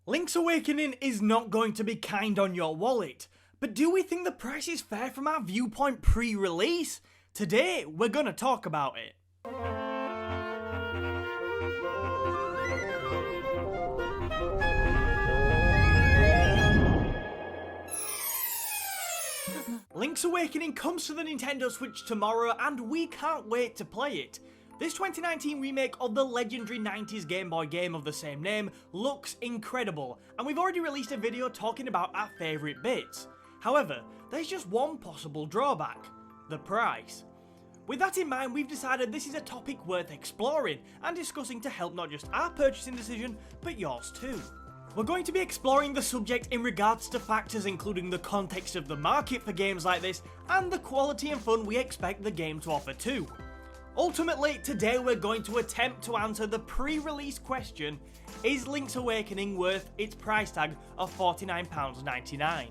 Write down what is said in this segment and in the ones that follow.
Link's Awakening is not going to be kind on your wallet, but do we think the price is fair from our viewpoint pre-release? Today, we're gonna talk about it. Link's Awakening comes to the Nintendo Switch tomorrow and we can't wait to play it. This 2019 remake of the legendary 90s Game Boy game of the same name looks incredible, and we've already released a video talking about our favourite bits. However, there's just one possible drawback: the price. With that in mind, we've decided this is a topic worth exploring and discussing to help not just our purchasing decision, but yours too. We're going to be exploring the subject in regards to factors including the context of the market for games like this and the quality and fun we expect the game to offer too. Ultimately, today we're going to attempt to answer the pre-release question: is Link's Awakening worth its price tag of £49.99?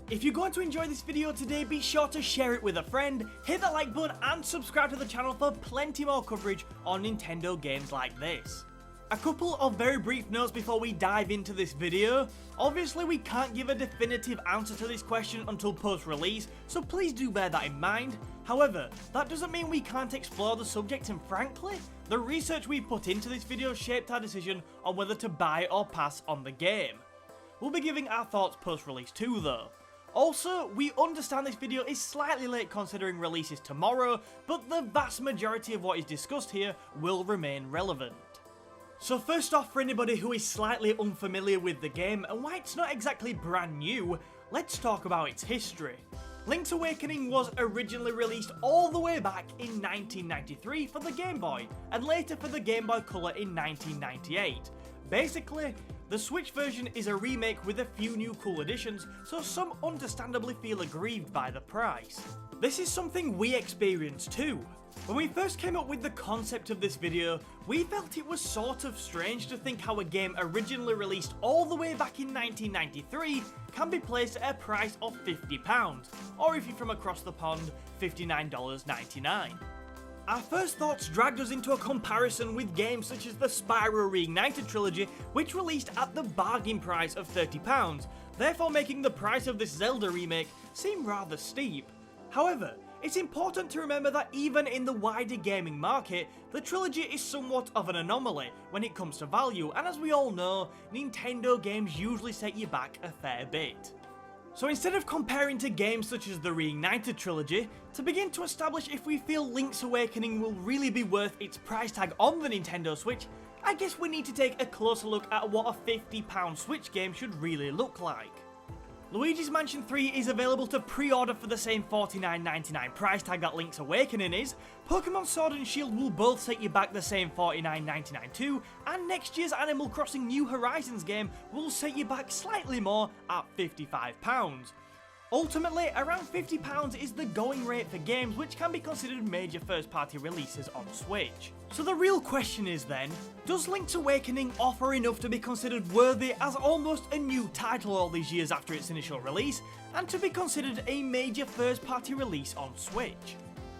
If you're going to enjoy this video today, be sure to share it with a friend, hit that like button and subscribe to the channel for plenty more coverage on Nintendo games like this. A couple of very brief notes before we dive into this video. Obviously we can't give a definitive answer to this question until post-release, so please do bear that in mind. However, that doesn't mean we can't explore the subject, and frankly, the research we put into this video shaped our decision on whether to buy or pass on the game. We'll be giving our thoughts post-release too though. Also, we understand this video is slightly late considering releases tomorrow, but the vast majority of what is discussed here will remain relevant. So first off, for anybody who is slightly unfamiliar with the game and why it's not exactly brand new, let's talk about its history. Link's Awakening was originally released all the way back in 1993 for the Game Boy, and later for the Game Boy Color in 1998. Basically, the Switch version is a remake with a few new cool additions, so some understandably feel aggrieved by the price. This is something we experienced too. When we first came up with the concept of this video, we felt it was sort of strange to think how a game originally released all the way back in 1993 can be placed at a price of £50, or if you're from across the pond, $59.99. Our first thoughts dragged us into a comparison with games such as the Spyro Reignited trilogy, which released at the bargain price of £30, therefore making the price of this Zelda remake seem rather steep. However, it's important to remember that even in the wider gaming market, the trilogy is somewhat of an anomaly when it comes to value, and as we all know, Nintendo games usually set you back a fair bit. So instead of comparing to games such as the Reignited trilogy, to begin to establish if we feel Link's Awakening will really be worth its price tag on the Nintendo Switch, I guess we need to take a closer look at what a £50 Switch game should really look like. Luigi's Mansion 3 is available to pre-order for the same $49.99 price tag that Link's Awakening is, Pokemon Sword and Shield will both set you back the same $49.99 too, and next year's Animal Crossing New Horizons game will set you back slightly more at £55. Ultimately, around £50 is the going rate for games which can be considered major first-party releases on Switch. So the real question is then, does Link's Awakening offer enough to be considered worthy as almost a new title all these years after its initial release, and to be considered a major first-party release on Switch?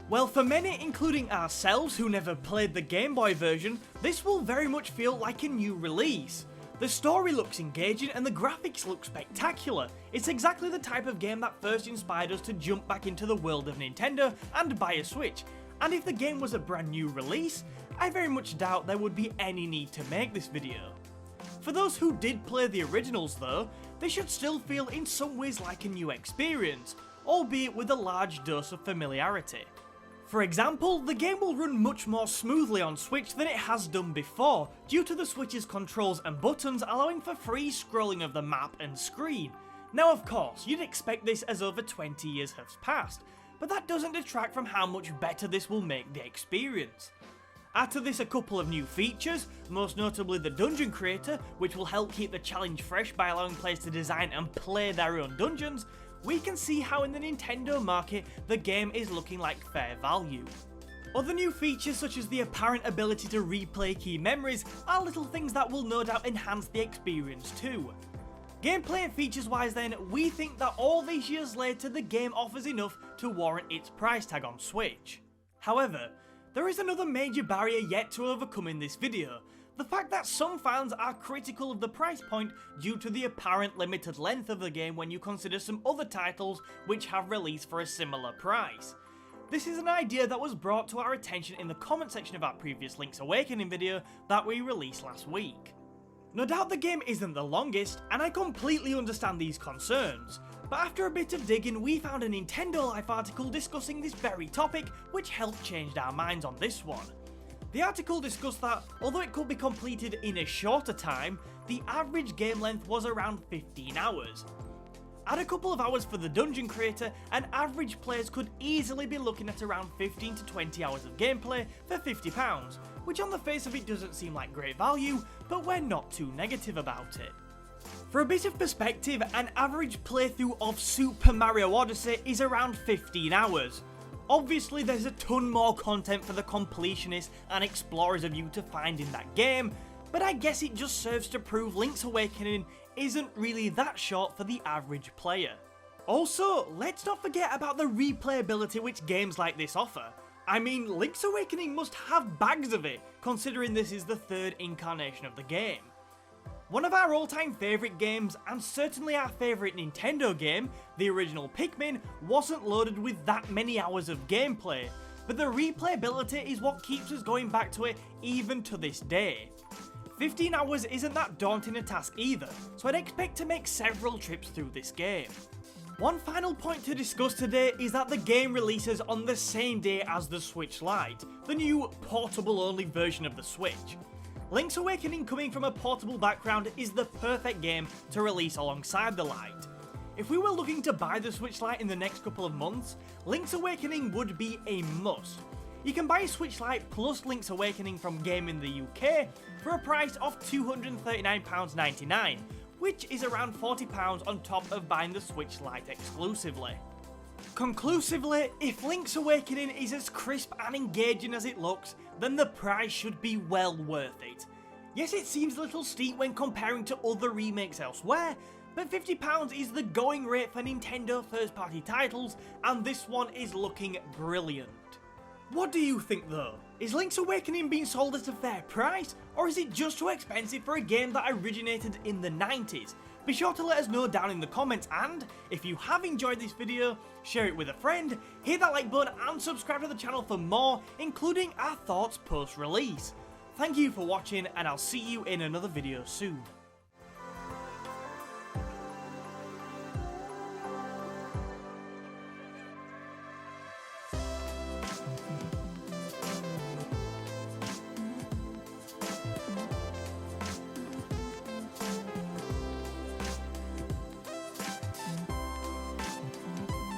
Well, for many, including ourselves who never played the Game Boy version, this will very much feel like a new release. The story looks engaging and the graphics look spectacular. It's exactly the type of game that first inspired us to jump back into the world of Nintendo and buy a Switch, and if the game was a brand new release, I very much doubt there would be any need to make this video. For those who did play the originals though, they should still feel in some ways like a new experience, albeit with a large dose of familiarity. For example, the game will run much more smoothly on Switch than it has done before, due to the Switch's controls and buttons allowing for free scrolling of the map and screen. Now of course, you'd expect this as over 20 years have passed, but that doesn't detract from how much better this will make the experience. Add to this a couple of new features, most notably the Dungeon Creator, which will help keep the challenge fresh by allowing players to design and play their own dungeons, we can see how in the Nintendo market the game is looking like fair value. Other new features such as the apparent ability to replay key memories are little things that will no doubt enhance the experience too. Gameplay and features wise then, we think that all these years later the game offers enough to warrant its price tag on Switch. However, there is another major barrier yet to overcome in this video: The fact that some fans are critical of the price point due to the apparent limited length of the game when you consider some other titles which have released for a similar price. This is an idea that was brought to our attention in the comment section of our previous Link's Awakening video that we released last week. No doubt the game isn't the longest, and I completely understand these concerns, but after a bit of digging we found a Nintendo Life article discussing this very topic which helped change our minds on this one. The article discussed that, although it could be completed in a shorter time, the average game length was around 15 hours. Add a couple of hours for the dungeon creator, and average players could easily be looking at around 15 to 20 hours of gameplay for £50, which on the face of it doesn't seem like great value, but we're not too negative about it. For a bit of perspective, an average playthrough of Super Mario Odyssey is around 15 hours. Obviously there's a ton more content for the completionists and explorers of you to find in that game, but I guess it just serves to prove Link's Awakening isn't really that short for the average player. Also, let's not forget about the replayability which games like this offer. I mean, Link's Awakening must have bags of it, considering this is the third incarnation of the game. One of our all-time favourite games, and certainly our favourite Nintendo game, the original Pikmin, wasn't loaded with that many hours of gameplay, but the replayability is what keeps us going back to it even to this day. 15 hours isn't that daunting a task either, so I'd expect to make several trips through this game. One final point to discuss today is that the game releases on the same day as the Switch Lite, the new portable-only version of the Switch. Link's Awakening coming from a portable background is the perfect game to release alongside the Lite. If we were looking to buy the Switch Lite in the next couple of months, Link's Awakening would be a must. You can buy a Switch Lite plus Link's Awakening from Game in the UK for a price of £239.99, which is around £40 on top of buying the Switch Lite exclusively. Conclusively, if Link's Awakening is as crisp and engaging as it looks, then the price should be well worth it. Yes, it seems a little steep when comparing to other remakes elsewhere, but £50 is the going rate for Nintendo first-party titles, and this one is looking brilliant. What do you think though? Is Link's Awakening being sold at a fair price, or is it just too expensive for a game that originated in the 90s? Be sure to let us know down in the comments, and if you have enjoyed this video, share it with a friend, hit that like button and subscribe to the channel for more, including our thoughts post-release. Thank you for watching, and I'll see you in another video soon.